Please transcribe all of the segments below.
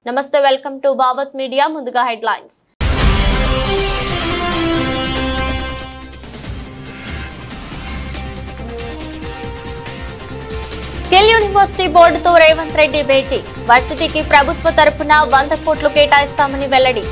నమస్తే, welcome to Bhavat media. ముందుగా headlines. Skill university బోర్డుతో రేవంత్ రెడ్డి భేటీ. వర్సిటీకి ప్రభుత్వ తరపున 100 కోట్లు కేటాయిస్తామని వెల్లడి.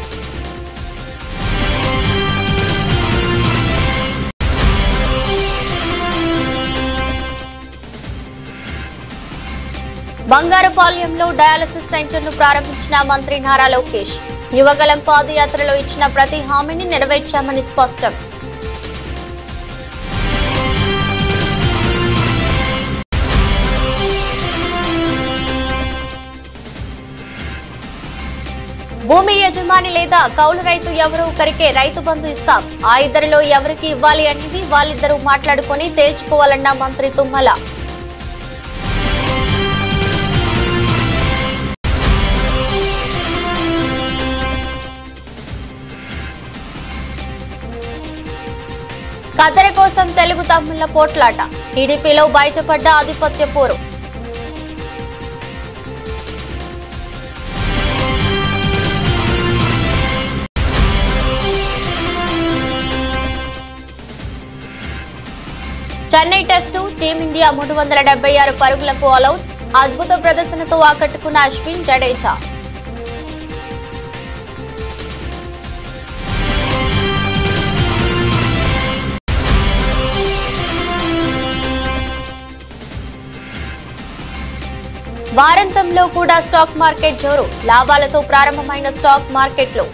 బంగారుపాలెంలో డయాలసిస్ సెంటర్ ను ప్రారంభించిన మంత్రి నారా లోకేష్. యువగళం పాదయాత్రలో ఇచ్చిన ప్రతి హామీని నెరవేర్చామని స్పష్టం. భూమి యజమాని లేదా కౌలు రైతు ఎవరో ఒకరికే రైతు బంధు ఇస్తాం. ఆ ఇద్దరిలో ఎవరికి ఇవ్వాలి అనేది వాళ్ళిద్దరూ మాట్లాడుకుని తేల్చుకోవాలన్న మంత్రి తుమ్మల. కద్దెర కోసం తెలుగు తమ్ముళ్ల పోట్లాట. టీడీపీలో బయటపడ్డ ఆధిపత్య పోరు. చెన్నై టెస్టు టీమిండియా 376 పరుగులకు ఆలౌట్. అద్భుత ప్రదర్శనతో ఆకట్టుకున్న అశ్విన్, జడేజా. వారాంతంలో కూడా స్టాక్ మార్కెట్ జోరు. లాభాలతో ప్రారంభమైన స్టాక్ మార్కెట్లు.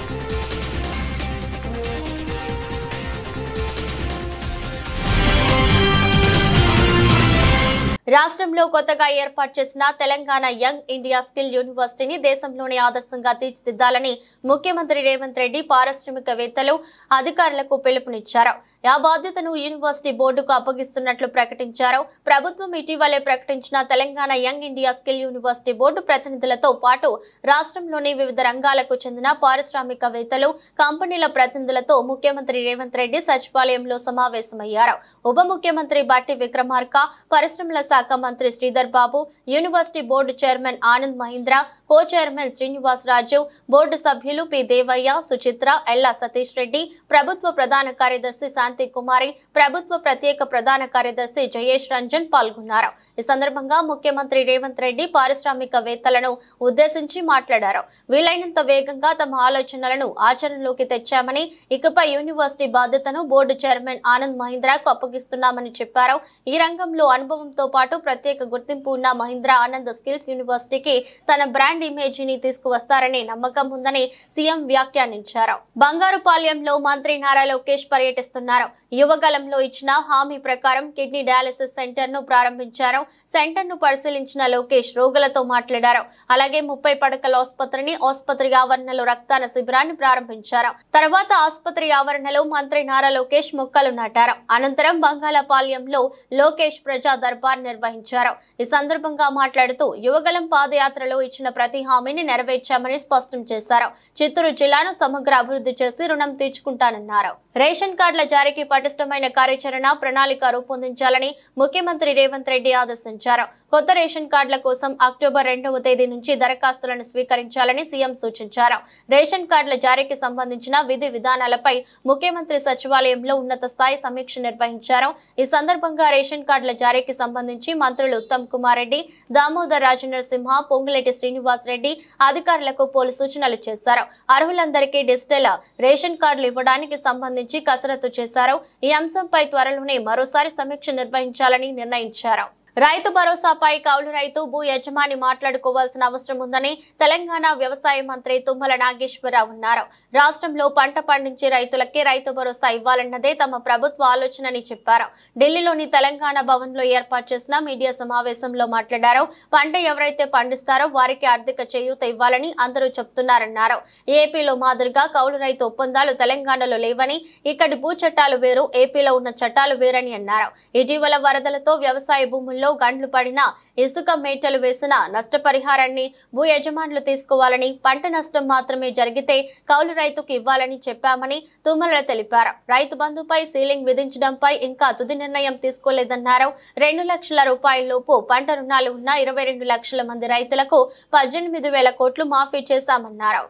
రాష్ట్రంలో కొత్తగా ఏర్పాటు చేసిన తెలంగాణ యంగ్ ఇండియా స్కిల్ యూనివర్సిటీని దేశంలోనే ఆదర్శంగా తీర్చిదిద్దాలని ముఖ్యమంత్రి రేవంత్ రెడ్డి పారిశ్రామికవేత్తలు, అధికారులకు పిలుపునిచ్చారు. ఆ బాధ్యతను యూనివర్సిటీ బోర్డుకు అప్పగిస్తున్నట్లు ప్రకటించారు. ప్రభుత్వం ఇటీవలే ప్రకటించిన Telangana young India skill university board ప్రతినిధులతో పాటు రాష్ట్రంలోని వివిధ రంగాలకు చెందిన పారిశ్రామికవేత్తలు, కంపెనీల ప్రతినిధులతో ముఖ్యమంత్రి రేవంత్ రెడ్డి సచివాలయంలో సమావేశమయ్యారు. ఉప ముఖ్యమంత్రి బట్టి విక్రమార్క, పరిశ్రమల శాఖ మంత్రి Sridhar Babu, university board chairman Anand Mahindra, co chairman Srinivas Raju, board సభ్యులు పి దేవయ్య, సుచిత్ర, ఎల్లా సతీష్ రెడ్డి, ప్రభుత్వ ప్రధాన కార్యదర్శి శాంతి కుమారి, ప్రభుత్వ ప్రత్యేక ప్రధాన కార్యదర్శి జయేష్ రంజన్ పాల్గొన్నారు. ఈ సందర్భంగా ముఖ్యమంత్రి రేవంత్ రెడ్డి పారిశ్రామికవేత్తలను ఉద్దేశించి మాట్లాడారు. వీలైనంత వేగంగా తమ ఆలోచనలను ఆచరణలోకి తెచ్చామని, ఇకపై యూనివర్సిటీ బాధ్యతను బోర్డు చైర్మన్ ఆనంద్ మహీంద్రకు అప్పగిస్తున్నామని చెప్పారు. ఈ రంగంలో అనుభవంతో పాటు ప్రత్యేక గుర్తింపు ఉన్న మహీంద్ర ఆనంద్ స్కిల్స్ యూనివర్సిటీకి తన బ్రాండ్ ఇమేజీని తీసుకువస్తారనే నమ్మకం ఉందని సీఎం వ్యాఖ్యానించారు. బంగారుపాలెంలో మంత్రి నారా లోకేష్ పర్యటిస్తున్నారు. యువగలంలో ఇచ్చిన హామీ ప్రకారం కిడ్నీ డయాలసిస్ సెంటర్ ను ప్రారంభించారు. సెంటర్ ను పరిశీలించిన లోకేష్ రోగులతో మాట్లాడారు. అలాగే 30 పడకల ఆసుపత్రిని, ఆసుపత్రి ఆవరణలో రక్తదాన శిబిరాన్ని ప్రారంభించారు. తర్వాత ఆసుపత్రి ఆవరణలో మంత్రి నారా లోకేష్ మొక్కలు నాటారు. అనంతరం బంగాళపాలెంలో లోకేష్ ప్రజా దర్బార్ నిర్వహించారు. ఈ సందర్భంగా మాట్లాడుతూ యువగలం పాదయాత్రలో ఇచ్చిన ప్రతి హామీని నెరవేర్చామని స్పష్టం చేశారు. చిత్తూరు జిల్లాను సమగ్ర అభివృద్ధి చేసి రుణం తీర్చుకుంటానన్నారు. రేషన్ కార్డుల జారీకి పటిష్టమైన కార్యాచరణ ప్రణాళిక రూపొందించాలని ముఖ్యమంత్రి రేవంత్ రెడ్డి ఆదేశించారు. కొత్త రేషన్ కార్డుల కోసం అక్టోబర్ 2వ తేదీ నుంచి దరఖాస్తులను స్వీకరించాలని సీఎం సూచించారు. రేషన్ కార్డుల జారీకి సంబంధించిన విధి విధానాలపై ముఖ్యమంత్రి సచివాలయంలో ఉన్నత స్థాయి సమీక్ష నిర్వహించారు. ఈ సందర్భంగా రేషన్ కార్డుల జారీకి సంబంధించి మంత్రులు ఉత్తమ్ కుమార్ రెడ్డి, దామోదర్ రాజనరసింహ, పొంగులేటి శ్రీనివాస్ రెడ్డి అధికారులకు పలు సూచనలు చేశారు. అర్హులందరికీ డిజిటల్ రేషన్ కార్డులు ఇవ్వడానికి సంబంధించి కసరత్తు చేశారు. ఈ అంశంపై త్వరలోనే మరోసారి సమీక్ష నిర్వహించాలని నిర్ణయించారు. రైతు భరోసాపై కౌలు రైతు, భూ యజమాని మాట్లాడుకోవాల్సిన అవసరం ఉందని తెలంగాణ వ్యవసాయ మంత్రి తుమ్మల నాగేశ్వరరావు అన్నారు. రాష్ట్రంలో పంట పండించే రైతులకే రైతు భరోసా ఇవ్వాలన్నదే తమ ప్రభుత్వ ఆలోచనని చెప్పారు. ఢిల్లీలోని తెలంగాణ భవన్ లో ఏర్పాటు చేసిన మీడియా సమావేశంలో మాట్లాడారు. పంట ఎవరైతే పండిస్తారో వారికి ఆర్థిక చేయూత ఇవ్వాలని అందరూ చెప్తున్నారన్నారు. ఏపీలో మాదిరిగా కౌలు రైతు ఒప్పందాలు తెలంగాణలో లేవని, ఇక్కడి భూ చట్టాలు వేరు, ఏపీలో ఉన్న చట్టాలు వేరని అన్నారు. ఇటీవల వరదలతో వ్యవసాయ భూముల్లో పొలంలో గండ్లు పడినా ఇసుక మేటలు వేసిన నష్టపరిహారాన్ని భూ యజమానులు తీసుకోవాలని, పంట నష్టం మాత్రమే జరిగితే కౌలు రైతుకు ఇవ్వాలని చెప్పామని తుమ్మల తెలిపారు. రైతు బంధుపై సీలింగ్ విధించడంపై ఇంకా తుది నిర్ణయం తీసుకోలేదన్నారు. 2 లక్షల రూపాయలలోపు పంట రుణాలు ఉన్న 22 లక్షల మంది రైతులకు 18,000 కోట్లు మాఫీ చేశామన్నారు.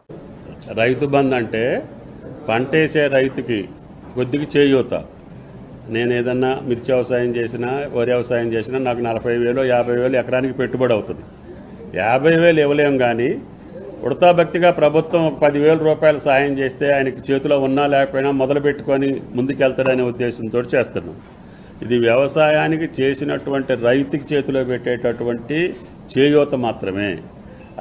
రైతు బంధు అంటే పంటేసే రైతుకి కొద్దిగా చేయూత. నేను ఏదన్నా మిర్చి వ్యవసాయం చేసినా, వరి వ్యవసాయం చేసినా నాకు 40,000 50,000 ఎకరానికి పెట్టుబడి అవుతుంది. 50,000 ఇవ్వలేం, కానీ ఉడతాభక్తిగా ప్రభుత్వం 10,000 రూపాయలు సాయం చేస్తే ఆయనకి చేతిలో ఉన్నా లేకపోయినా మొదలు పెట్టుకొని ముందుకెళ్తాడనే ఉద్దేశంతో చేస్తున్నాం. ఇది వ్యవసాయానికి చేసినటువంటి రైతుకి చేతిలో పెట్టేటటువంటి చేయూత మాత్రమే.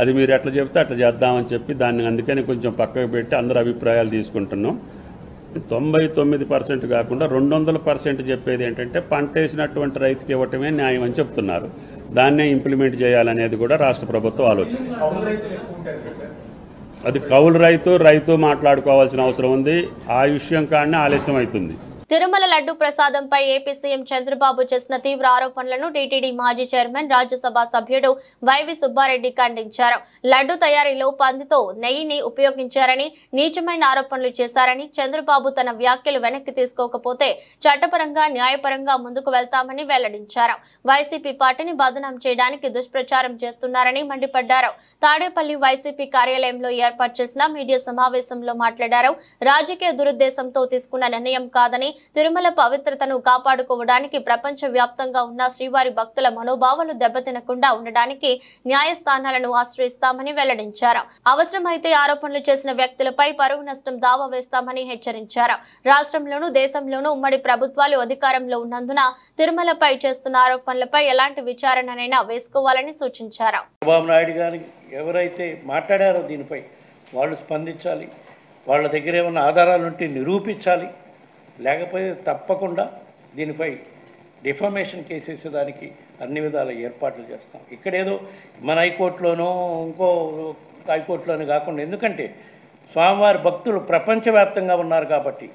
అది మీరు ఎట్లా చెప్తే అట్లా చేద్దామని చెప్పి దాన్ని అందుకని కొంచెం పక్కకు పెట్టి అందరు అభిప్రాయాలు తీసుకుంటున్నాం. 99% కాకుండా 200% చెప్పేది ఏంటంటే పంట వేసినటువంటి రైతుకి ఇవ్వటమే న్యాయం అని చెప్తున్నారు. దాన్నే ఇంప్లిమెంట్ చేయాలనేది కూడా రాష్ట్ర ప్రభుత్వం ఆలోచన. అది కౌలు రైతు మాట్లాడుకోవాల్సిన అవసరం ఉంది. ఆ విషయం కాడనే ఆలస్యం అవుతుంది. తిరుమల లడ్డు ప్రసాదంపై ఏపీ సీఎం చంద్రబాబు చేసిన తీవ్ర ఆరోపణలను టీటీడీ మాజీ చైర్మన్, రాజ్యసభ సభ్యుడు వైవి సుబ్బారెడ్డి ఖండించారు. లడ్డు తయారీలో పందితో నెయ్యిని ఉపయోగించారని, నీచమైన ఆరోపణలు చేశారని, చంద్రబాబు తన వ్యాఖ్యలు వెనక్కి తీసుకోకపోతే చట్టపరంగా, న్యాయపరంగా ముందుకు వెళ్తామని వెల్లడించారు. వైసీపీ పార్టీని బదనాం చేయడానికి దుష్ప్రచారం చేస్తున్నారని మండిపడ్డారు. తాడేపల్లి వైసీపీ కార్యాలయంలో ఏర్పాటు చేసిన మీడియా సమావేశంలో మాట్లాడారు. రాజకీయ దురుద్దేశంతో తీసుకున్న నిర్ణయం కాదని, తిరుమల పవిత్రతను కాపాడుకోవడానికి ప్రపంచ వ్యాప్తంగా ఉన్న శ్రీవారి భక్తుల మనోభావాలు దెబ్బతినకుండా ఉండడానికి న్యాయస్థానాలను ఆశ్రయిస్తామని వెల్లడించారు. అవసరమైతే ఆరోపణలు చేసిన వ్యక్తులపై పరువు నష్టం దావా వేస్తామని హెచ్చరించారు. రాష్ట్రంలోనూ దేశంలోనూ ఉమ్మడి ప్రభుత్వాలు అధికారంలో ఉన్నందున తిరుమలపై చేస్తున్న ఆరోపణలపై ఎలాంటి విచారణనైనా వేసుకోవాలని సూచించారు. చంద్రబాబు నాయుడు గారు ఎవరైతే మాట్లాడారో దీనిపై వాళ్ళు స్పందించాలి. వాళ్ళ దగ్గర ఏమైనా ఆధారాలుంటే నిరూపించాలి. లేకపోతే తప్పకుండా దీనిపై డిఫామేషన్ కేసేసేదానికి అన్ని విధాల ఏర్పాట్లు చేస్తాం. ఇక్కడేదో మన హైకోర్టులోనో ఇంకో హైకోర్టులోనూ కాకుండా, ఎందుకంటే స్వామివారి భక్తులు ప్రపంచవ్యాప్తంగా ఉన్నారు కాబట్టి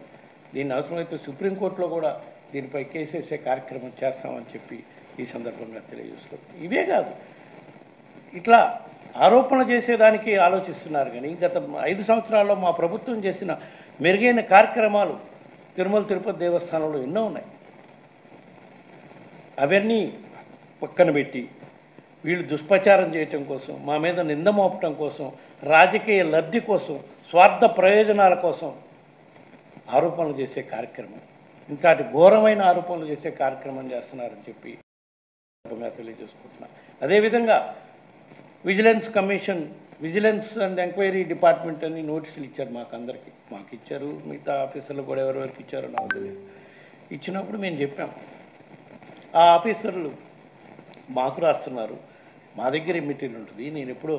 దీన్ని అవసరమైతే సుప్రీంకోర్టులో కూడా దీనిపై కేసేసే కార్యక్రమం చేస్తామని చెప్పి ఈ సందర్భంగా తెలియజేస్తున్నాం. ఇవే కాదు, ఇట్లా ఆరోపణ చేసేదానికి ఆలోచిస్తున్నారు. కానీ గత 5 సంవత్సరాల్లో మా ప్రభుత్వం చేసిన మెరుగైన కార్యక్రమాలు తిరుమల తిరుపతి దేవస్థానంలో ఎన్నో ఉన్నాయి. అవన్నీ పక్కన పెట్టి వీళ్ళు దుష్ప్రచారం చేయటం కోసం, మా మీద నింద మోపటం కోసం, రాజకీయ లబ్ధి కోసం, స్వార్థ ప్రయోజనాల కోసం ఆరోపణలు చేసే కార్యక్రమం, ఇంతటి ఘోరమైన ఆరోపణలు చేసే కార్యక్రమం చేస్తున్నారని చెప్పి తెలియజేసుకుంటున్నా. అదేవిధంగా vigilance commission, vigilance and enquiry department అని నోటీసులు ఇచ్చారు మాకందరికీ. మాకు ఇచ్చారు, మిగతా ఆఫీసర్లు కూడా ఎవరెవరికి ఇచ్చారో నాకు తెలియదు. ఇచ్చినప్పుడు మేము చెప్పాం, ఆ ఆఫీసర్లు మాకు రాస్తున్నారు, మా దగ్గర మెటీరియల్ ఉంటుంది. నేను ఎప్పుడో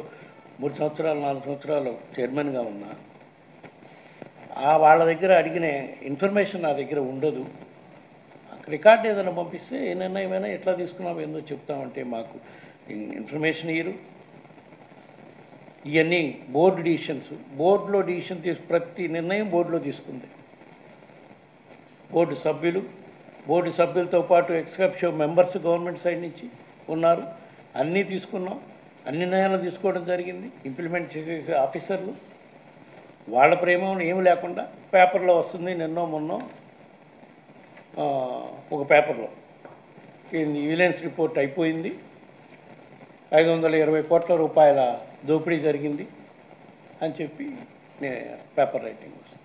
3 సంవత్సరాలు 4 సంవత్సరాలు చైర్మన్గా ఉన్నా. వాళ్ళ దగ్గర అడిగిన ఇన్ఫర్మేషన్ నా దగ్గర ఉండదు. రికార్డు ఏదైనా పంపిస్తే ఏ నిర్ణయమైనా ఎట్లా తీసుకున్నామో ఏందో చెప్తామంటే మాకు ఇన్ఫర్మేషన్ ఇయ్యరు. ఇవన్నీ బోర్డు డిసిషన్స్, బోర్డులో డిసిషన్ ప్రతి నిర్ణయం బోర్డులో తీసుకుంది. బోర్డు సభ్యులతో పాటు ఎక్స్కప్షో మెంబర్స్ గవర్నమెంట్ సైడ్ నుంచి ఉన్నారు. అన్నీ తీసుకున్నాం, అన్ని నిర్ణయాలు తీసుకోవడం జరిగింది. ఇంప్లిమెంట్ చేసే ఆఫీసర్లు వాళ్ళ ప్రేమను ఏమి లేకుండా పేపర్లో వస్తుంది. నిన్నో మొన్నో ఒక పేపర్లో విజిలెన్స్ రిపోర్ట్ అయిపోయింది, 520 కోట్ల రూపాయల దోపిడీ జరిగింది అని చెప్పి పేపర్ రైటింగ్ వస్తుంది.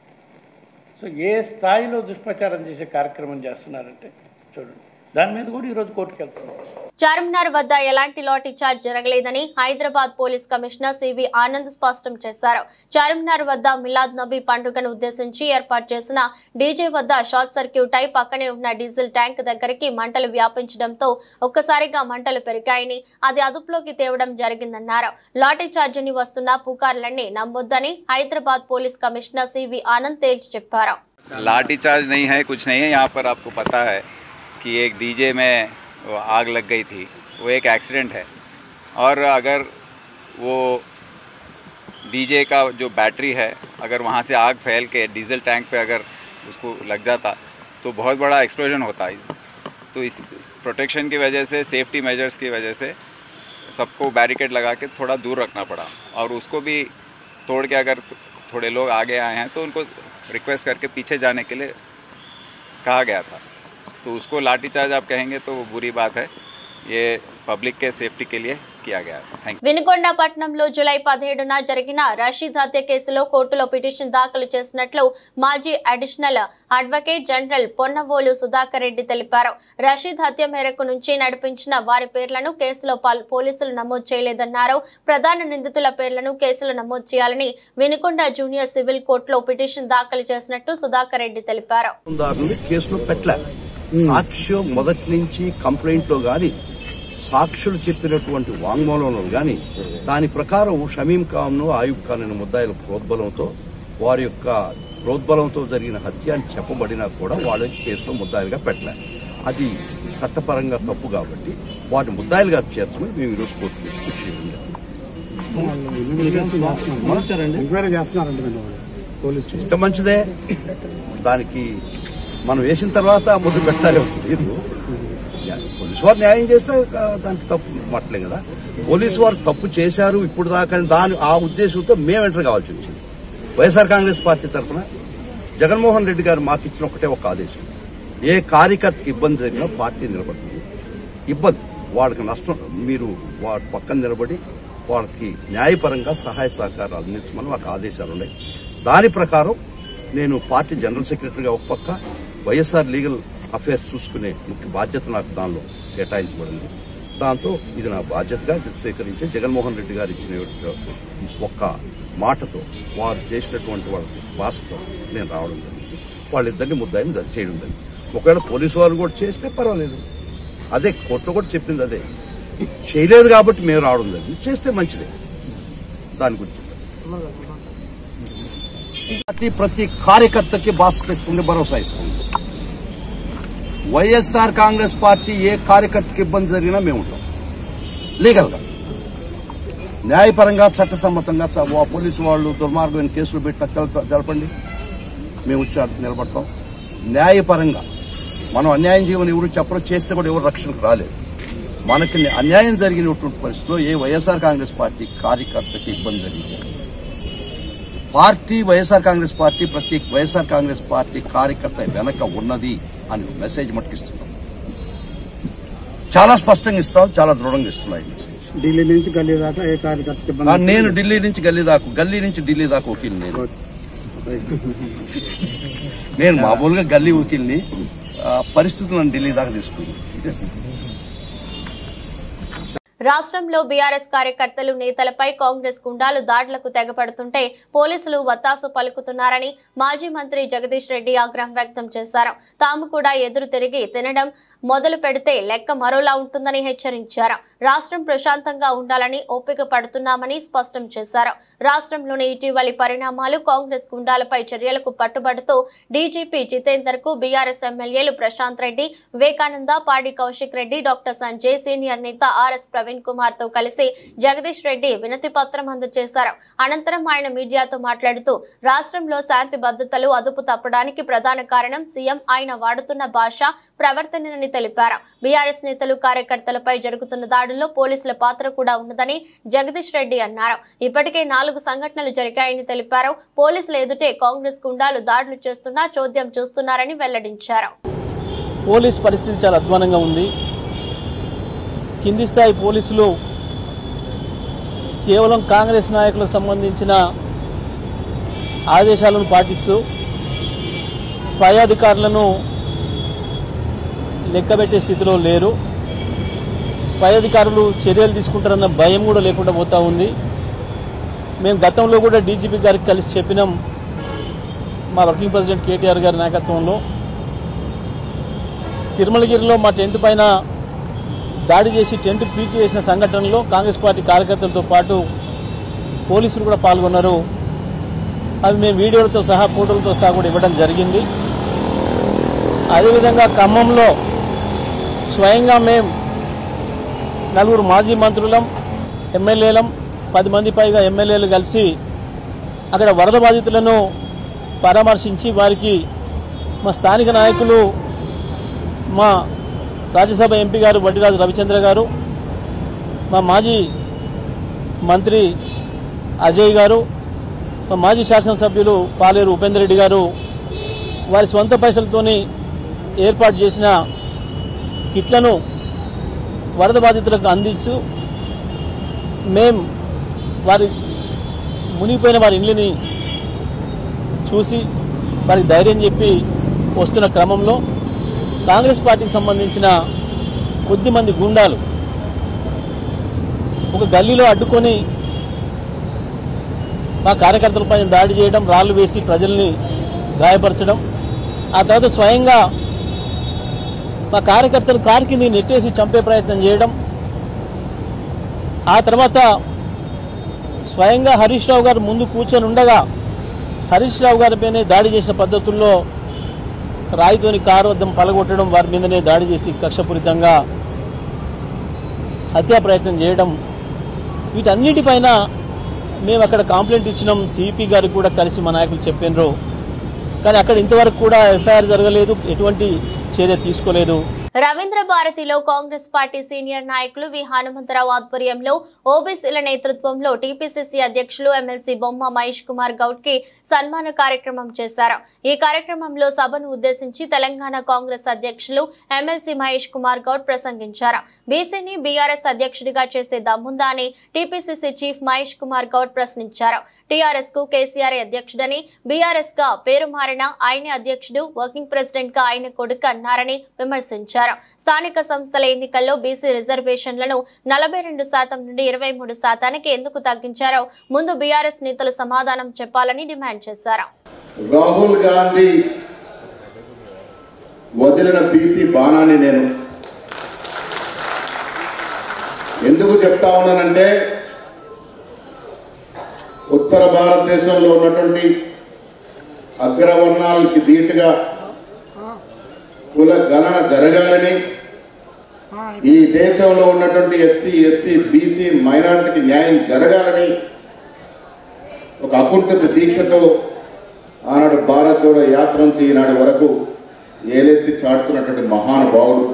సో ఏ స్థాయిలో దుష్ప్రచారం చేసే కార్యక్రమం చేస్తున్నారంటే చూడండి. దాని మీద కూడా ఈరోజు కోర్టుకు వెళ్తున్నారు. చార్మినార్ వద్ద ఎలాంటి లాఠీ చార్జ్ జరగలేదని Hyderabad police commissioner CV Anand స్పష్టం చేశారు. చార్మినార్ వద్ద మిలాద్ నబీ పండుగను ఉద్దేశించి ఏర్పాటు చేసిన డీజే వద్ద షార్ట్ సర్క్యూట్ అయి పక్కనే ఉన్న డీజిల్ ట్యాంక్ దగ్గరికి మంటలు వ్యాపించడంతో ఒక్కసారిగా మంటలు పెరిగాయని, అది అదుపులోకి తేవడం జరిగిందన్నారు. లాఠీ చార్జిని వస్తున్న పుకార్లన్నీ నమ్మొద్దని Hyderabad police commissioner CV Anand తేల్చి చెప్పారు. लाठी चार्ज नहीं है, कुछ नहीं है। यहाँ पर आपको पता है कि एक डीजे में आग लग गई थी, वो एक एक्सीडेंट है। और अगर वो डीजे का जो बैटरी है, अगर वहाँ से आग फैल के डीजल टैंक पे अगर उसको लग जाता तो बहुत बड़ा एक्सप्लोजन होता है। तो प्रोटेक्शन की वजह से, सेफ्टी मेजर्स की वजह से सबको बैरिकेड लगा के थोड़ा दूर रखना पड़ा, और उसको भी तोड़ के अगर थोड़े लोग आगे आए हैं तो उनको रिक्वेस्ट करके पीछे जाने के लिए कहा गया था। तो उसको लाठीचार्ज आप कहेंगे तो वो बुरी बात है, ये पब्लिक के सेफ्टी के लिए किया गया था। Thank you. వినుకొండ పట్టణంలో జూలై 17న జరిగిన రషీద్ హత్య కేసులో కోర్టులో పిటిషన్ దాఖలు చేసినట్లు మాజీ additional advocate general Ponnavolu Sudhakar Reddy తెలిపారు. రషీద్ హత్య మేరకు నుంచి నడిపించిన వారి పేర్లను కేసులో పోలీసులు నమోదు చేయలేదన్నారు. ప్రధాన నిందితుల పేర్లను కేసులో నమోదు చేయాలని వినుకొండ జూనియర్ సివిల్ కోర్టులో పిటిషన్ దాఖలు చేసినట్టు సుధాకర్ రెడ్డి తెలిపారు. సాక్ష్యం మొదటి నుంచి కంప్లైంట్లో గాని సాక్షులు చెప్పినటువంటి వాంగ్మూలంలో గాని దాని ప్రకారం షమీం ఖాన్ను ఆయుబ్ ఖాన్ అనే ముద్దాయిల ప్రోద్బలంతో వారి యొక్క ప్రోద్బలంతో జరిగిన హత్య అని చెప్పబడినా కూడా వాళ్ళకి కేసులో ముద్దాయిలుగా పెట్టలేదు. అది చట్టపరంగా తప్పు కాబట్టి వాటిని ముద్దాయిలుగా చేర్చమని మేము ఈరోజు కోర్టులో ఇస్తే మంచిదే. దానికి మనం వేసిన తర్వాత ముద్దు పెట్టాలి. పోలీసు వారు న్యాయం చేస్తే దానికి తప్పు మాటలే కదా. పోలీసు వారు తప్పు చేశారు ఇప్పుడు దాకా ఆ ఉద్దేశంతో మేము ఎంటర్ కావాల్సి వచ్చింది. వైఎస్ఆర్ కాంగ్రెస్ పార్టీ తరఫున జగన్మోహన్ రెడ్డి గారు మాకు ఇచ్చిన ఒకటే ఒక ఆదేశం, ఏ కార్యకర్తకి ఇబ్బంది జరిగినా పార్టీ నిలబడుతుంది. ఇబ్బంది వాళ్ళకి నష్టం, మీరు వాటి పక్కన నిలబడి వాళ్ళకి న్యాయపరంగా సహాయ సహకారాలు అందించమని మాకు ఆదేశాలు ఉన్నాయి. దాని ప్రకారం నేను పార్టీ జనరల్ సెక్రటరీగా ఒక పక్క, వైఎస్ఆర్ లీగల్ అఫేర్స్ చూసుకునే ముఖ్య బాధ్యత నాకు దానిలో కేటాయించబడింది. దాంతో ఇది నా బాధ్యతగా స్వీకరించి జగన్మోహన్ రెడ్డి గారు ఇచ్చిన ఒక్క మాటతో వారు చేసినటువంటి వాళ్ళ భాషతో నేను రావడం జరిగింది. వాళ్ళిద్దరిని ముద్దాయిని చేయడం జరిగింది. ఒకవేళ పోలీసు వారు కూడా చేస్తే పర్వాలేదు, అదే కోర్టులో కూడా చెప్పింది అదే. చేయలేదు కాబట్టి మేము రావడం జరిగింది. చేస్తే మంచిదే. దాని గురించి ప్రతి కార్యకర్తకి బాధ్యత ఇస్తుంది, భరోసా ఇస్తుంది. వైఎస్ఆర్ కాంగ్రెస్ పార్టీ ఏ కార్యకర్తకి ఇబ్బంది జరిగినా మేము ఉంటాం. లీగల్గా, న్యాయపరంగా, చట్టసమ్మతంగా పోలీసు వాళ్ళు దుర్మార్గమైన కేసులు పెట్టిన తెలపండి, మేము వచ్చి నిలబడతాం. న్యాయపరంగా మనం అన్యాయం చేయమని ఎవరు చెప్పరు, చేస్తే కూడా ఎవరు రక్షణకు రాలేదు. మనకి అన్యాయం జరిగినటువంటి పరిస్థితిలో ఏ వైఎస్ఆర్ కాంగ్రెస్ పార్టీ కార్యకర్తకి ఇబ్బంది జరిగింది, పార్టీ వైఎస్ఆర్ కాంగ్రెస్ పార్టీ ప్రతి వైఎస్ఆర్ కాంగ్రెస్ పార్టీ కార్యకర్త వెనక ఉన్నది అని మెసేజ్ మట్టుకిస్తున్నాం. చాలా స్పష్టంగా ఇస్తాం, చాలా దృఢంగా ఇస్తున్నాయి మెసేజ్. ఢిల్లీ నుంచి గల్లీ దాకా ఏ కార్యకర్త, నేను ఢిల్లీ నుంచి గల్లీ దాకా, గల్లీ నుంచి ఢిల్లీ దాకా వకీల్ని నేను మామూలుగా గల్లీ వకీల్ని. పరిస్థితులను ఢిల్లీ దాకా తీసుకుంది. రాష్ట్రంలో బీఆర్ఎస్ కార్యకర్తలు నేతలపై కాంగ్రెస్ గుండాలు దాడులకు తెగపడుతుంటే పోలీసులు వత్తాసు పలుకుతున్నారని మాజీ మంత్రి జగదీష్ రెడ్డి ఆగ్రహం వ్యక్తం చేశారు. తాము కూడా ఎదురు తిరిగి తినడం మొదలు పెడితే లెక్క మరోలా ఉంటుందని హెచ్చరించారు. రాష్ట్రం ప్రశాంతంగా ఉండాలని ఓపిక పడుతున్నామని స్పష్టం చేశారు. రాష్ట్రంలోని ఇటీవలి పరిణామాలు కాంగ్రెస్ గుండాలపై చర్యలకు పట్టుబడుతూ డీజీపీ జితేందర్ కు బీఆర్ఎస్ ఎమ్మెల్యేలు ప్రశాంత్ రెడ్డి, వివేకానంద, పాడి కౌశిక్ రెడ్డి, డాక్టర్ సంజయ్, సీనియర్ నేత ఆర్ఎస్ ప్రవీణ్ కుమార్ తో కలిసి జగదీష్ రెడ్డి వినతి పత్రం అందజేశారు. అనంతరం ఆయన మీడియాతో మాట్లాడుతూ రాష్ట్రంలో శాంతి భద్రతలు అదుపు తప్పడానికి ప్రధాన కారణం సీఎం ఆయన వాడుతున్న భాష, ప్రవర్తనని తెలిపారు. బీఆర్ఎస్ నేతలు, కార్యకర్తలపై జరుగుతున్న దాడుల్లో పోలీసుల పాత్ర కూడా ఉన్నదని జగదీష్ రెడ్డి అన్నారు. ఇప్పటికే 4 సంఘటనలు జరిగాయని తెలిపారు. పోలీసుల ఎదుటే కాంగ్రెస్ గుండాలు దాడులు చేస్తున్నా చోద్యం చూస్తున్నారని వెల్లడించారు. పోలీస్ పరిస్థితి చాలా అధ్వానంగా ఉంది. కింది స్థాయి పోలీసులు కేవలం కాంగ్రెస్ నాయకులకు సంబంధించిన ఆదేశాలను పాటిస్తూ పై అధికారులను లెక్కబెట్టే స్థితిలో లేరు. పై అధికారులు చర్యలు తీసుకుంటారన్న భయం కూడా లేకుండా పోతా ఉంది. మేము గతంలో కూడా డీజీపీ గారికి కలిసి చెప్పినాం. మా వర్కింగ్ ప్రెసిడెంట్ కేటీఆర్ గారి నాయకత్వంలో తిరుమలగిరిలో మా టెంట్ పైన దాడి చేసి టెంట్ పీకి వేసిన సంఘటనలో కాంగ్రెస్ పార్టీ కార్యకర్తలతో పాటు పోలీసులు కూడా పాల్గొన్నారు. అవి మేము వీడియోలతో సహా, ఫోటోలతో సహా కూడా ఇవ్వడం జరిగింది. అదేవిధంగా ఖమ్మంలో స్వయంగా మేము 4 మాజీ మంత్రులం, ఎమ్మెల్యేలం, 10 మంది పైగా ఎమ్మెల్యేలు కలిసి అక్కడ వరద బాధితులను పరామర్శించి వారికి మా స్థానిక నాయకులు, మా రాజ్యసభ ఎంపీ గారు వడ్డిరాజు రవిచంద్ర గారు, మా మాజీ మంత్రి అజయ్ గారు, మా మాజీ శాసనసభ్యులు పాలేరు ఉపేందర్ రెడ్డి గారు వారి స్వంత పైసలతోని ఏర్పాటు చేసిన కిట్లను వరద బాధితులకు అందిస్తూ మేము వారి మునిగిపోయిన వారి ఇళ్ళని చూసి వారికి ధైర్యం చెప్పి వస్తున్న క్రమంలో కాంగ్రెస్ పార్టీకి సంబంధించిన కొద్దిమంది గుండాలు ఒక గల్లీలో అడ్డుకొని మా కార్యకర్తలపై దాడి చేయడం, రాళ్లు వేసి ప్రజల్ని గాయపరచడం, ఆ తర్వాత స్వయంగా మా కార్యకర్తలు కారు కింద నెట్టేసి చంపే ప్రయత్నం చేయడం, ఆ తర్వాత స్వయంగా హరీష్ రావు గారు ముందు కూర్చొని ఉండగా హరీష్ రావు గారిపైనే దాడి చేసిన పద్ధతుల్లో రాయితోని కారు వద్దం పలగొట్టడం, వారి మీదనే దాడి చేసి కక్షపూరితంగా హత్యా ప్రయత్నం చేయడం, వీటన్నిటిపైన మేము అక్కడ కంప్లైంట్ ఇచ్చినాం. సిపి గారికి కూడా కలిసి మా నాయకులు చెప్పినారు. కానీ అక్కడ ఇంతవరకు కూడా ఎఫ్ఐఆర్ జరగలేదు, ఎటువంటి చర్య తీసుకోలేదు. రవీంద్ర భారతిలో కాంగ్రెస్ పార్టీ సీనియర్ నాయకులు వి హనుమంతరావు ఆధ్వర్యంలో ఓబీసీల నేతృత్వంలో టీపీసీసీ అధ్యక్షులు ఎమ్మెల్సీ బొమ్మ మహేష్ కుమార్ గౌడ్ కి సన్మాన కార్యక్రమం చేశారు. ఈ కార్యక్రమంలో సభను ఉద్దేశించి తెలంగాణ కాంగ్రెస్ అధ్యక్షులు ఎమ్మెల్సీ మహేష్ కుమార్ గౌడ్ ప్రసంగించారు. బీసీని బీఆర్ఎస్ అధ్యక్షుడిగా చేసే దమ్ముందా అని టీపీసీసీ చీఫ్ మహేష్ కుమార్ గౌడ్ ప్రశ్నించారు. టీఆర్ఎస్ కు కేసీఆర్ అధ్యక్షుడని, బీఆర్ఎస్ గా పేరు మారిన ఆయనే అధ్యక్షుడు, వర్కింగ్ ప్రెసిడెంట్ గా ఆయన కొడుకు అన్నారని విమర్శించారు. స్థానిక సంస్థల ఎన్నికల్లో బీసీ రిజర్వేషన్లను 42% నుండి 23% ఎందుకు తగ్గించారో ముందు బీఆర్ఎస్ నేతలు సమాధానం చెప్పాలని డిమాండ్ చేశారు. రాహుల్ గాంధీ వదిలిన బీసీ బాణాన్ని నేను ఎందుకు చెప్తా ఉన్నానంటే, ఉత్తర భారతదేశంలో ఉన్నటువంటి అగ్రవర్ణాలకి ధీటుగా కుల గణన జరగాలని, ఈ దేశంలో ఉన్నటువంటి ఎస్సీ, ఎస్టీ, బీసీ, మైనారిటీకి న్యాయం జరగాలని ఒక అకుంఠిత దీక్షతో ఆనాడు భారత్ జోడో యాత్ర నుంచి ఈనాటి వరకు ఏలెత్తి చాటుతున్నటువంటి మహానుభావుడు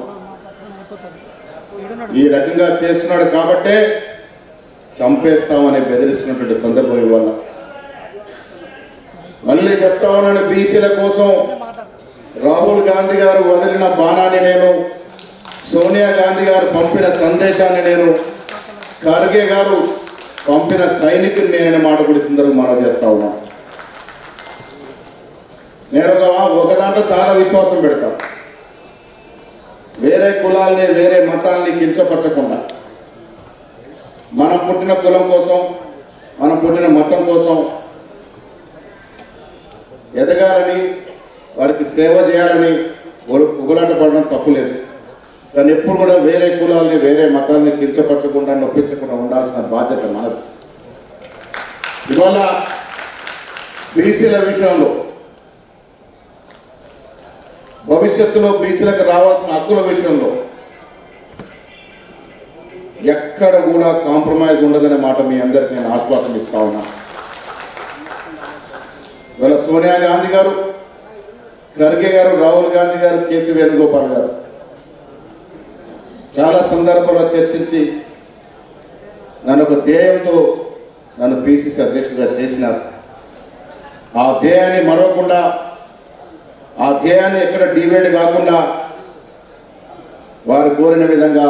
ఈ రకంగా చేస్తున్నాడు. కాబట్టే చంపేస్తామని బెదిరిస్తున్నటువంటి సందర్భం ఇవాళ. మళ్ళీ చెప్తా ఉన్నాను, బీసీల కోసం రాహుల్ గాంధీ గారు వదిలిన బాణాన్ని నేను, సోనియా గాంధీ గారు పంపిన సందేశాన్ని నేను, ఖర్గే గారు పంపిన సైనికుని నేననే మాట కూడా సందర్భం మనం చేస్తా ఉన్నాను. నేను ఒక దాంట్లో చాలా విశ్వాసం పెడతాను. వేరే కులాల్ని, వేరే మతాల్ని కించపరచకుండా మనం పుట్టిన కులం కోసం, మనం పుట్టిన మతం కోసం ఎదగాలని, వారికి సేవ చేయాలని ఉగులాట పడడం తప్పులేదు. కానీ ఎప్పుడు కూడా వేరే కులాల్ని, వేరే మతాల్ని కించపరచకుండా, నొప్పించకుండా ఉండాల్సిన బాధ్యత మనది. ఇవాళ బీసీల విషయంలో, భవిష్యత్తులో బీసీలకు రావాల్సిన హక్కుల విషయంలో ఎక్కడ కూడా కాంప్రమైజ్ ఉండదనే మాట మీ అందరికీ నేను ఆశ్వాసం ఇస్తా ఉన్నా. ఇవాళ సోనియా గాంధీ గారు, ఖర్గే గారు, రాహుల్ గాంధీ గారు, కేసీ వేణుగోపాల్ గారు చాలా సందర్భాల్లో చర్చించి నన్ను ఒక ధ్యేయంతో నన్ను పిసిసి అధ్యక్షుడిగా చేసినారు. ఆ ధ్యేయాన్ని మరవకుండా, ఆ ధ్యేయాన్ని ఎక్కడ డివైడ్ కాకుండా వారు కోరిన విధంగా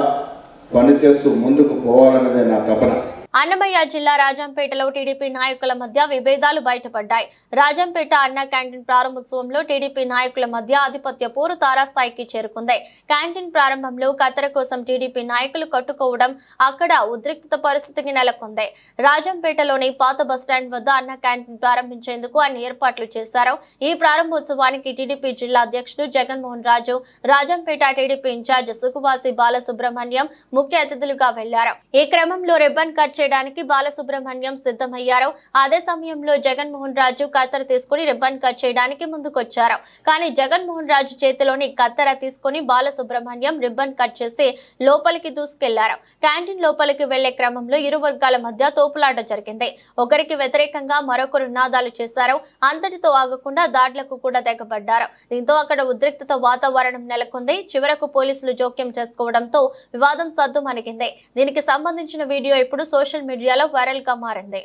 పనిచేస్తూ ముందుకు పోవాలన్నదే నా తపన. అన్నమయ్య జిల్లా రాజంపేటలో టీడీపీ నాయకుల మధ్య విభేదాలు బయటపడ్డాయి. రాజంపేట అన్న క్యాంటీన్ ప్రారంభోత్సవంలో టీడీపీ నాయకుల మధ్య ఆధిపత్య పోరు తారాస్థాయికి చేరుకుంది. క్యాంటీన్ ప్రారంభంలో కత్తెర కోసం టీడీపీ నాయకులు కట్టుకోవడం, అక్కడ ఉద్రిక్తత పరిస్థితికి నెలకొంది. రాజంపేటలోని పాత బస్టాండ్ వద్ద అన్న క్యాంటీన్ ప్రారంభించేందుకు అన్ని ఏర్పాట్లు చేశారు. ఈ ప్రారంభోత్సవానికి టీడీపీ జిల్లా అధ్యక్షుడు జగన్మోహన్ రాజు, రాజంపేట టీడీపీ ఇన్ఛార్జ్ సుకువాసి బాలసుబ్రహ్మణ్యం ముఖ్య అతిథులుగా వెళ్లారు. ఈ క్రమంలో రిబ్బన్ కట్ చేయడానికి బాలసుబ్రహ్మణ్యం సిద్ధమయ్యారు. అదే సమయంలో జగన్మోహన్ రాజు కత్తెర తీసుకుని రిబ్బన్ కట్ చేయడానికి ముందుకొచ్చారు. కానీ జగన్మోహన్ రాజు చేతిలోని కత్తెర తీసుకుని బాలసుబ్రహ్మణ్యం రిబ్బన్ కట్ చేసి లోపలికి దూసుకెళ్లారు. క్యాంటీన్ లోపలికి వెళ్లే క్రమంలో ఇరు వర్గాల మధ్య తోపులాట జరిగింది. ఒకరికి వ్యతిరేకంగా మరొకరు నినాదాలు చేశారు. అంతటితో ఆగకుండా దాడులకు కూడా తెగబడ్డారు. దీంతో అక్కడ ఉద్రిక్తత వాతావరణం నెలకొంది. చివరకు పోలీసులు జోక్యం చేసుకోవడంతో వివాదం సద్దుమణిగింది. దీనికి సంబంధించిన వీడియో ఇప్పుడు సోషల్ మీడియాలో వైరల్ గా మారింది.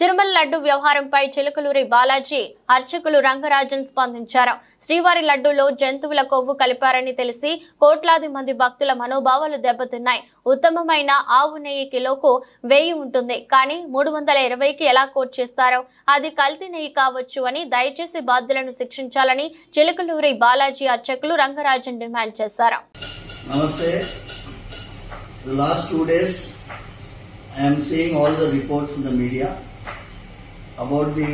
తిరుమల లడ్డు వ్యవహారంపై చిలుకలూరి బాలాజీ అర్చకులు రంగరాజన్ స్పందించారు. శ్రీవారి లడ్డూలో జంతువుల కొవ్వు కలిపారని తెలిసి కోట్లాది మంది భక్తుల మనోభావాలు దెబ్బతిన్నాయి. ఉత్తమమైన ఆవు నెయ్యి కిలోకు 1000 ఉంటుంది, కానీ 320కి ఎలా కోట్ చేస్తారో అది కల్తీ నెయ్యి కావచ్చు అని దయచేసి బాధ్యులను శిక్షించాలని చిలుకలూరి బాలాజీ అర్చకులు రంగరాజన్ డిమాండ్ చేశారు. నమస్తే. The last 2 days I am seeing all the reports in the media about the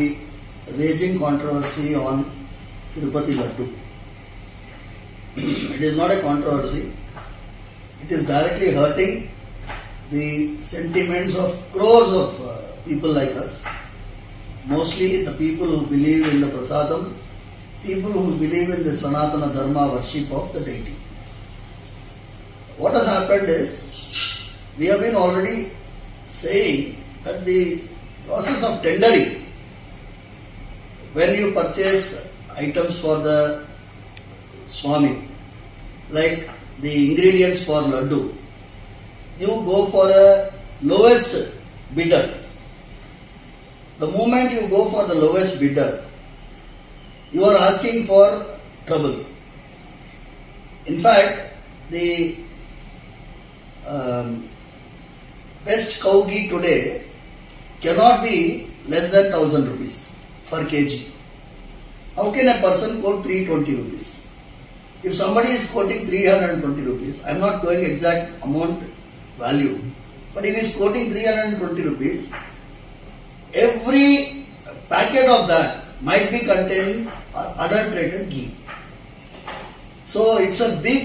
raging controversy on Tirupati Laddu. It is not a controversy. It is directly hurting the sentiments of crores of people like us. Mostly the people who believe in the prasadam, people who believe in the Sanatana Dharma worship of the deity. What has happened is, we have been already saying that the process of tendering, when you purchase items for the Swami, like the ingredients for laddu, you go for a lowest bidder. The moment you go for the lowest bidder, you are asking for trouble. In fact, the best cow ghee today cannot be less than 1000 rupees per kg. How can a person quote 320 rupees? If somebody is quoting 320 rupees, I am not going exact amount value, but if he is quoting 320 rupees, every packet of that might be containing adulterated ghee. So it's a big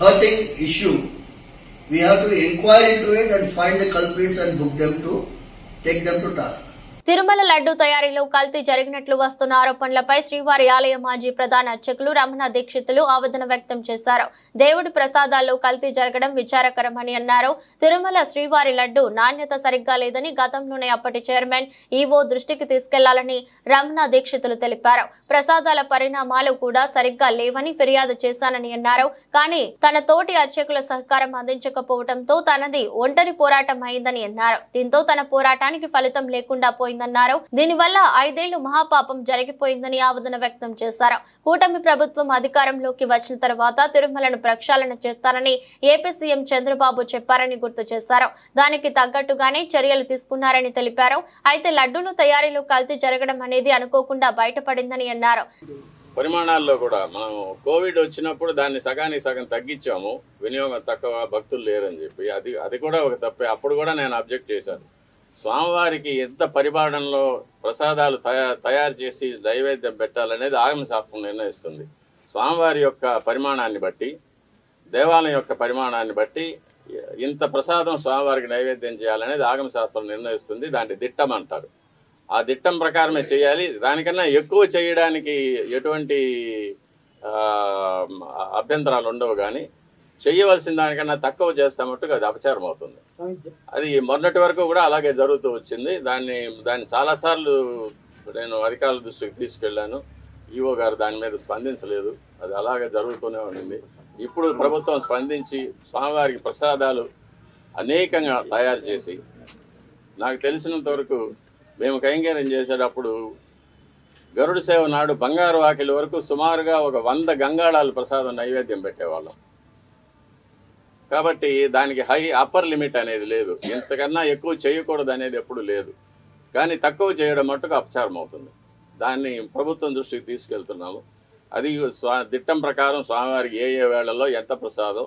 hurting issue. We have to inquire into it and find the culprits and book them to take them to task. Tirumala laddu తయారీలో కల్తీ జరిగినట్లు వస్తున్న ఆరోపణలపై శ్రీవారి ఆలయ మాజీ ప్రధాన అర్చకులు రమణ దీక్షితులు ఆవేదన వ్యక్తం చేశారు. దేవుడి ప్రసాదాల్లో కల్తీ జరగడం విచారకరమని అన్నారు. తిరుమల శ్రీవారి లడ్డు నాణ్యత సరిగ్గా లేదని గతంలోనే అప్పటి చైర్మన్ ఈవో దృష్టికి తీసుకెళ్లాలని రమణ దీక్షితులు తెలిపారు. ప్రసాదాల పరిణామాలు కూడా సరిగ్గా లేవని ఫిర్యాదు చేశానని అన్నారు. కానీ తన తోటి అర్చకుల సహకారం అందించకపోవడంతో తనది ఒంటరి పోరాటం అయిందని అన్నారు. దీంతో తన పోరాటానికి ఫలితం లేకుండా పోయింది. దీనివల్ల 5 ఏళ్లు మహాపాపం జరిగిపోయిందని ఆవేదన వ్యక్తం చేశారు. కూటమి ప్రభుత్వం అధికారంలోకి వచ్చిన తర్వాత తిరుమలను ప్రక్షాళన చేస్తారని ఏపీ సీఎం చంద్రబాబు చెప్పారని గుర్తు చేశారు. దానికి తగ్గట్టుగానే చర్యలు తీసుకున్నారని తెలిపారు. అయితే లడ్డూల తయారీలో కల్తీ జరగడం అనేది అనుకోకుండా బయటపడిందని అన్నారు. పరిమాణాల్లో కూడా మనం కోవిడ్ వచ్చినప్పుడు దాన్ని సగానికి సగం తగ్గించాము, వినియోగం తక్కువ, భక్తులు లేరని చెప్పి. అది కూడా ఒక తప్పే. అప్పుడు కూడా నేను అబ్జెక్ట్ చేశాను. స్వామివారికి ఎంత పరిమాణంలో ప్రసాదాలు తయారు చేసి నైవేద్యం పెట్టాలనేది ఆగమ శాస్త్రం నిర్ణయిస్తుంది. స్వామివారి యొక్క పరిమాణాన్ని బట్టి, దేవాలయం యొక్క పరిమాణాన్ని బట్టి ఇంత ప్రసాదం స్వామివారికి నైవేద్యం చేయాలనేది ఆగమ శాస్త్రం నిర్ణయిస్తుంది. దాన్ని దిట్టం అంటారు. ఆ దిట్టం ప్రకారమే చేయాలి. దానికన్నా ఎక్కువ చేయడానికి ఎటువంటి అభ్యంతరాలు ఉండవు. కానీ చేయవలసిన దానికన్నా తక్కువ చేస్తే మట్టుకు అది అపచారం అవుతుంది. అది మొన్నటి వరకు కూడా అలాగే జరుగుతూ వచ్చింది. దాన్ని చాలాసార్లు నేను అధికారుల దృష్టికి తీసుకెళ్లాను. ఈవో గారు దాని మీద స్పందించలేదు. అది అలాగే జరుగుతూనే ఉండింది. ఇప్పుడు ప్రభుత్వం స్పందించి స్వామివారికి ప్రసాదాలు అనేకంగా తయారు చేసి నాకు తెలిసినంత వరకు మేము కైంకర్యం చేసేటప్పుడు గరుడ సేవ నాడు బంగారు వాకిలి వరకు సుమారుగా ఒక 100 గంగాళాలు ప్రసాదం నైవేద్యం పెట్టేవాళ్ళం. కాబట్టి దానికి అప్పర్ లిమిట్ అనేది లేదు, ఇంతకన్నా ఎక్కువ చేయకూడదు అనేది ఎప్పుడు లేదు. కానీ తక్కువ చేయడం మట్టుకు అపచారం అవుతుంది. దాన్ని ప్రభుత్వం దృష్టికి తీసుకెళ్తున్నాము. అది దిట్టం ప్రకారం స్వామివారికి ఏ వేళల్లో ఎంత ప్రసాదం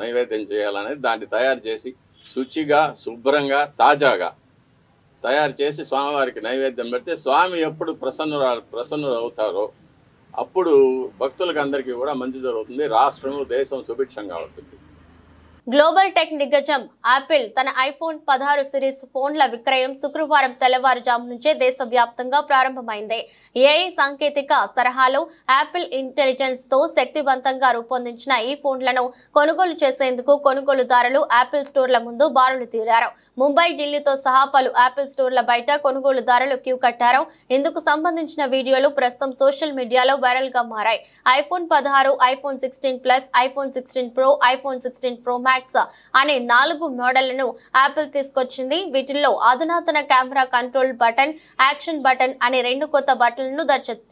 నైవేద్యం చేయాలనేది దాన్ని తయారు చేసి శుచిగా శుభ్రంగా తాజాగా తయారు చేసి స్వామివారికి నైవేద్యం పెడితే స్వామి ఎప్పుడు ప్రసన్నులు అవుతారో అప్పుడు భక్తులకు అందరికీ కూడా మంచి జరుగుతుంది. రాష్ట్రము దేశం సుభిక్షంగా ఉంటుంది. గ్లోబల్ టెక్ దిగ్గజం యాపిల్ తన ఐఫోన్ 16 సిరీస్ ఫోన్ల విక్రయం శుక్రవారం తెల్లవారుజాము నుంచే దేశవ్యాప్తంగా ప్రారంభమైంది. ఏఐ సాంకేతిక తరహాలో యాపిల్ ఇంటెలిజెన్స్ తో శక్తివంతంగా రూపొందించిన ఈ ఫోన్లను కొనుగోలు చేసేందుకు కొనుగోలుదారులు యాపిల్ స్టోర్ల ముందు బారులు తీరారు. ముంబై, ఢిల్లీతో సహా పలు యాపిల్ స్టోర్ల బయట కొనుగోలుదారులు క్యూ కట్టారు. ఇందుకు సంబంధించిన వీడియోలు ప్రస్తుతం సోషల్ మీడియాలో వైరల్ గా మారాయి. IPhone 16, iPhone 16 plus, iPhone 16 pro, iPhone 16 pro max అనే 4 మోడళ్లను యాపిల్ తీసుకొచ్చింది. వీటిల్లో అధునాతన camera control button, action button అనే 2 కొత్త బటన్లను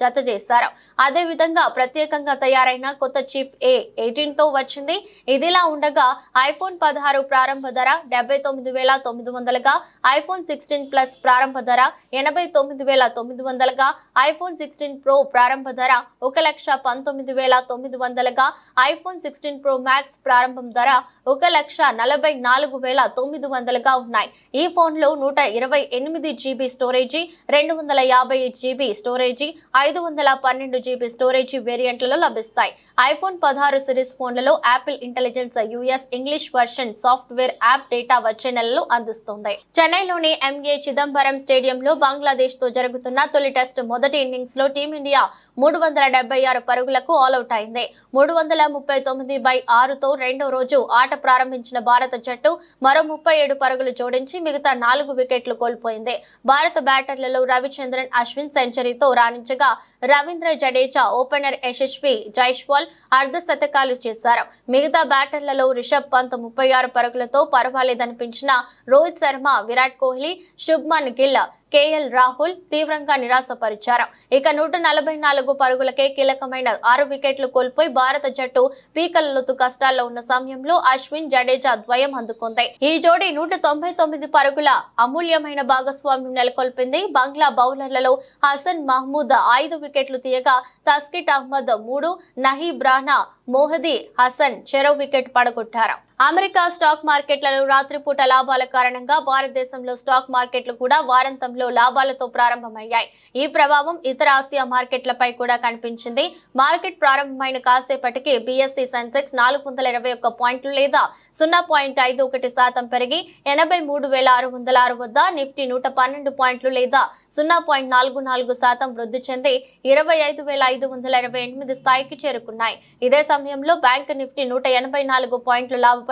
జత చేశారు. అదే విధంగా ప్రత్యేకంగా తయారైన కొత్త చిప్ A18 తో వచ్చింది. ఇదిలా ఉండగా ఐఫోన్ 16 ప్రారంభ ధర 79,900గా, ఐఫోన్ 16 ప్లస్ ప్రారంభ ధర 89,900గా, ఐఫోన్ 16 ప్రో ప్రారంభ ధర 1,19,900గా, ఐఫోన్ 16 ప్రో మ్యాక్స్ ప్రారంభం ధర 1,44,900గా ఉన్నాయి. ఈ ఫోన్ లో 128 GB storage, 250 GB storage, 512 GB storage వేరియంట్లలో లభిస్తాయి. ఐఫోన్ 16 సిరీస్ ఫోన్లలో Apple Intelligence US English version software app data వచ్చే నెలలో అందిస్తుంది. చెన్నైలోని MA చిదంబరం స్టేడియంలో బంగ్లాదేశ్ తో జరుగుతున్న తొలి టెస్ట్ మొదటి ఇన్నింగ్స్ లో టీమిండియా 376 పరుగులకు ఆల్అౌట్ అయింది. 339/6తో రెండో రోజు ఆట ప్రారంభించిన భారత జట్టు మరో 37 పరుగులు జోడించి మిగతా 4 వికెట్లు కోల్పోయింది. భారత బ్యాటర్లలో రవిచంద్రన్ అశ్విన్ సెంచరీతో రాణించగా రవీంద్ర జడేజా, ఓపెనర్ యశస్వి జైస్వాల్ అర్ధ శతకాలు చేశారు. మిగతా బ్యాటర్లలో రిషబ్ పంత్ 36 పరుగులతో పర్వాలేదనిపించిన రోహిత్ శర్మ, విరాట్ కోహ్లీ, శుభ్మన్ గిల్, KL రాహుల్ తీవ్రంగా నిరాశపరిచారు. ఇక 144 పరుగులకే కీలకమైన 6 వికెట్లు కోల్పోయి భారత జట్టు పీకలలోతు కష్టాల్లో ఉన్న సమయంలో అశ్విన్, జడేజా ద్వయం అందుకుంది. ఈ జోడీ 199 పరుగుల అమూల్యమైన భాగస్వామ్యం నెలకొల్పింది. బంగ్లా బౌలర్లలో హసన్ మహమూద్ 5 వికెట్లు తీయగా తస్కిట్ అహ్మద్ 3, నహీబ్ రానా, మోహదీ హసన్ చెరో వికెట్ పడగొట్టారు. అమెరికా స్టాక్ మార్కెట్లలో రాత్రిపూట లాభాల కారణంగా భారతదేశంలో స్టాక్ మార్కెట్లు కూడా వారాంతంలో లాభాలతో ప్రారంభమయ్యాయి. ఈ ప్రభావం ఇతర ఆసియా మార్కెట్లపై కూడా కనిపించింది. మార్కెట్ ప్రారంభమైన కాసేపటికి BSE సెన్సెక్స్ 421 పాయింట్లు లేదా 0.51% పెరిగి 83,606 వద్ద, నిఫ్టీ 112 పాయింట్లు లేదా 0.44% వృద్ధి చెంది 25,528 స్థాయికి చేరుకున్నాయి. ఇదే సమయంలో బ్యాంక్ నిఫ్టీ 184 పాయింట్లు లాభపడి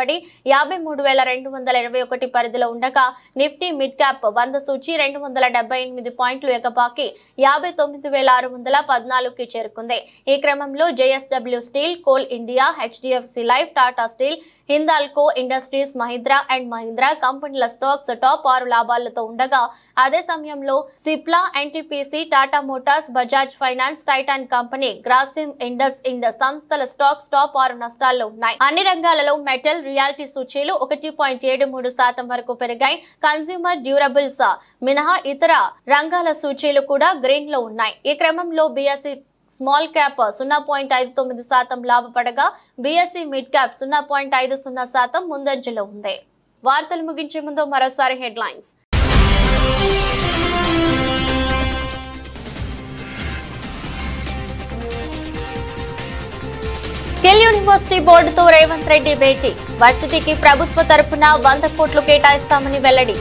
53,221 పరిధిలో ఉండగా నిఫ్టీ మిడ్ క్యాప్ 100 సూచి 278 పాయింట్లు ఎగబాకి 59,614కి చేరుకుంది. ఈ క్రమంలో JSW steel, coal India, HDFC life, Tata steel, Hindalco industries, Mahindra and Mahindra కంపెనీల స్టాక్స్ టాప్ 6 లాభాలతో ఉండగా అదే సమయంలో Cipla, NTPC, Tata Motors, Bajaj finance, Titan company, Grasim Indus సంస్థల స్టాక్స్ టాప్ 6 నష్టాల్లో ఉన్నాయి. అన్ని రంగాలలో మెటల్, రియాలిటీ సూచీలు 1.73% వరకు పెరిగాయి. కన్స్యూమర్ డ్యూరబుల్స్ మినహా ఇతర రంగాల సూచీలు కూడా గ్రీన్ లో ఉన్నాయి. ఈ క్రమంలో BSE small cap 0.59% లాభపడగా BSE mid cap 0.50% ముందంజలో ఉంది. వార్తలు ముగించే ముందు మరోసారి హెడ్లైన్స్. స్కిల్ యూనివర్సిటీ బోర్డుతో రేవంత్ రెడ్డి భేటీ. వర్సిటీకి ప్రభుత్వ తరపున 100 కోట్లు కేటాయిస్తామని వెల్లడి.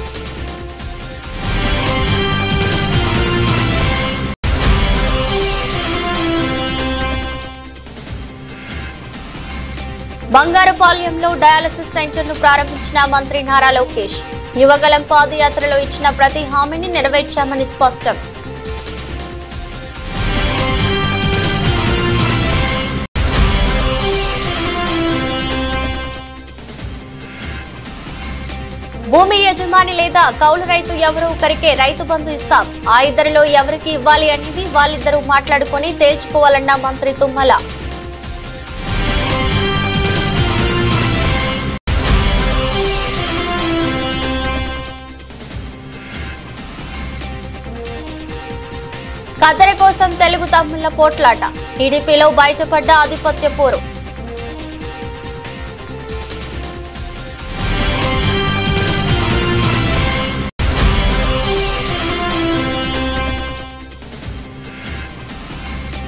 బంగారుపాలెంలో డయాలసిస్ సెంటర్ ను ప్రారంభించిన మంత్రి నారా లోకేష్. యువగలం పాదయాత్రలో ఇచ్చిన ప్రతి హామీని నెరవేర్చామని స్పష్టం. భూమి యజమాని లేదా కౌలు రైతు ఎవరో ఒకరికే రైతు బంధు ఇస్తాం. ఆ ఇద్దరిలో ఎవరికి ఇవ్వాలి అనేది వాళ్ళిద్దరూ మాట్లాడుకొని తేల్చుకోవాలన్న మంత్రి తుమ్మల. కద్దెర కోసం తెలుగు తమ్ముళ్ల పోట్లాట. టీడీపీలో బయటపడ్డ ఆధిపత్య పోరు.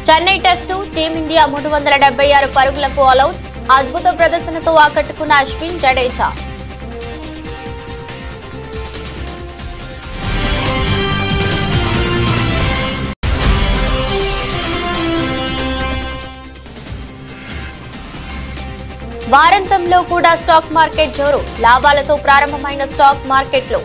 చెన్నై టెస్టు టీమిండియా 376 పరుగులకు ఆలౌట్. అద్భుత ప్రదర్శనతో ఆకట్టుకున్న అశ్విన్, జడేజా. వారాంతంలో కూడా స్టాక్ మార్కెట్ జోరు. లాభాలతో ప్రారంభమైన స్టాక్ మార్కెట్లు